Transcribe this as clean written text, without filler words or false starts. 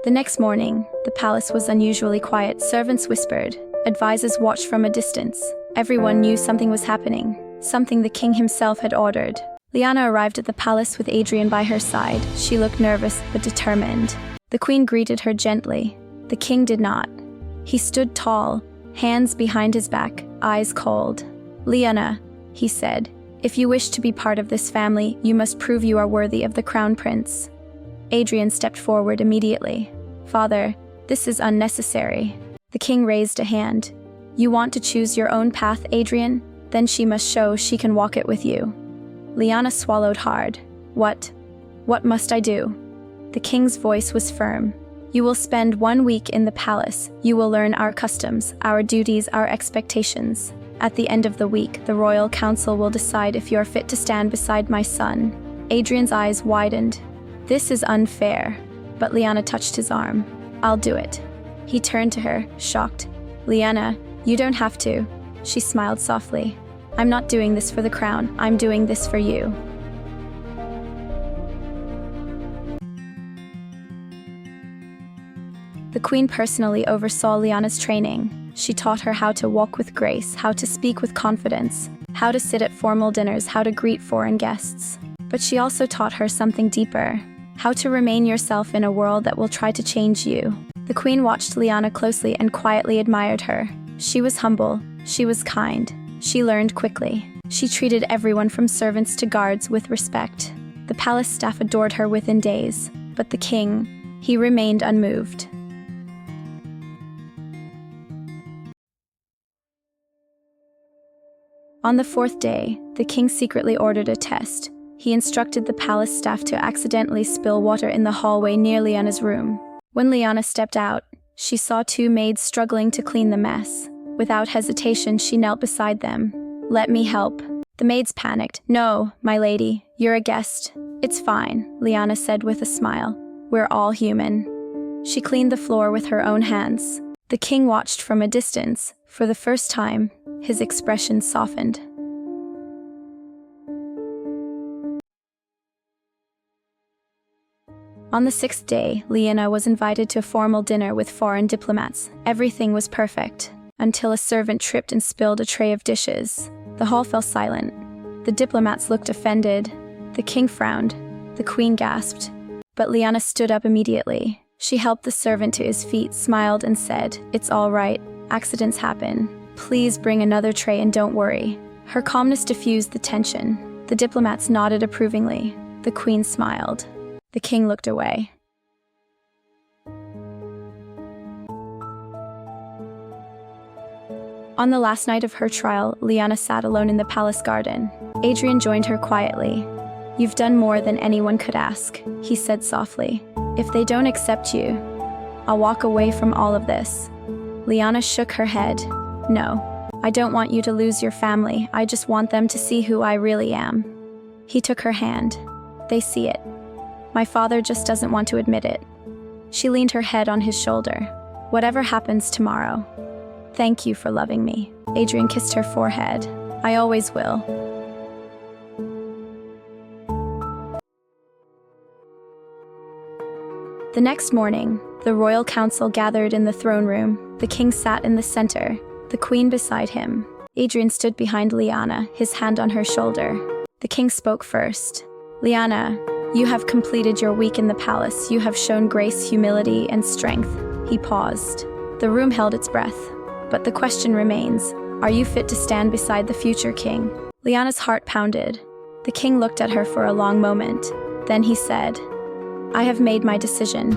The next morning, the palace was unusually quiet. Servants whispered. Advisors watched from a distance. Everyone knew something was happening, something the king himself had ordered. Lyanna arrived at the palace with Adrian by her side. She looked nervous but determined. The queen greeted her gently. The king did not. He stood tall, hands behind his back, eyes cold. "Lyanna," he said, "if you wish to be part of this family, you must prove you are worthy of the crown prince." Adrian stepped forward immediately. "Father, this is unnecessary." The king raised a hand. "You want to choose your own path, Adrian? Then she must show she can walk it with you." Lyanna swallowed hard. What must I do?" The king's voice was firm. "You will spend 1 week in the palace. You will learn our customs, our duties, our expectations. At the end of the week, the royal council will decide if you are fit to stand beside my son." Adrian's eyes widened. "This is unfair." But Lyanna touched his arm. "I'll do it." He turned to her, shocked. "Lyanna, you don't have to." She smiled softly. "I'm not doing this for the crown. I'm doing this for you." The queen personally oversaw Lyanna's training. She taught her how to walk with grace, how to speak with confidence, how to sit at formal dinners, how to greet foreign guests. But she also taught her something deeper, how to remain yourself in a world that will try to change you. The queen watched Lyanna closely and quietly admired her. She was humble, she was kind, she learned quickly. She treated everyone from servants to guards with respect. The palace staff adored her within days, but the king, he remained unmoved. On the 4th day, the king secretly ordered a test. He instructed the palace staff to accidentally spill water in the hallway near Lyanna's room. When Lyanna stepped out, she saw 2 maids struggling to clean the mess. Without hesitation, she knelt beside them. "Let me help." The maids panicked. "No, my lady, you're a guest." "It's fine," Lyanna said with a smile. "We're all human." She cleaned the floor with her own hands. The king watched from a distance. For the first time, his expression softened. On the 6th day, Lyanna was invited to a formal dinner with foreign diplomats. Everything was perfect, until a servant tripped and spilled a tray of dishes. The hall fell silent. The diplomats looked offended. The king frowned. The queen gasped. But Lyanna stood up immediately. She helped the servant to his feet, smiled, and said, "It's all right. Accidents happen. Please bring another tray and don't worry." Her calmness diffused the tension. The diplomats nodded approvingly. The queen smiled. The king looked away. On the last night of her trial, Lyanna sat alone in the palace garden. Adrian joined her quietly. "You've done more than anyone could ask," he said softly. "If they don't accept you, I'll walk away from all of this." Lyanna shook her head. "No, I don't want you to lose your family. I just want them to see who I really am." He took her hand. "They see it. My father just doesn't want to admit it." She leaned her head on his shoulder. "Whatever happens tomorrow, thank you for loving me." Adrian kissed her forehead. "I always will." The next morning, the royal council gathered in the throne room. The king sat in the center, the queen beside him. Adrian stood behind Lyanna, his hand on her shoulder. The king spoke first. "Lyanna, you have completed your week in the palace. You have shown grace, humility, and strength." He paused. The room held its breath. But the question remains, are you fit to stand beside the future king? Lyanna's heart pounded. The king looked at her for a long moment. Then he said, "I have made my decision.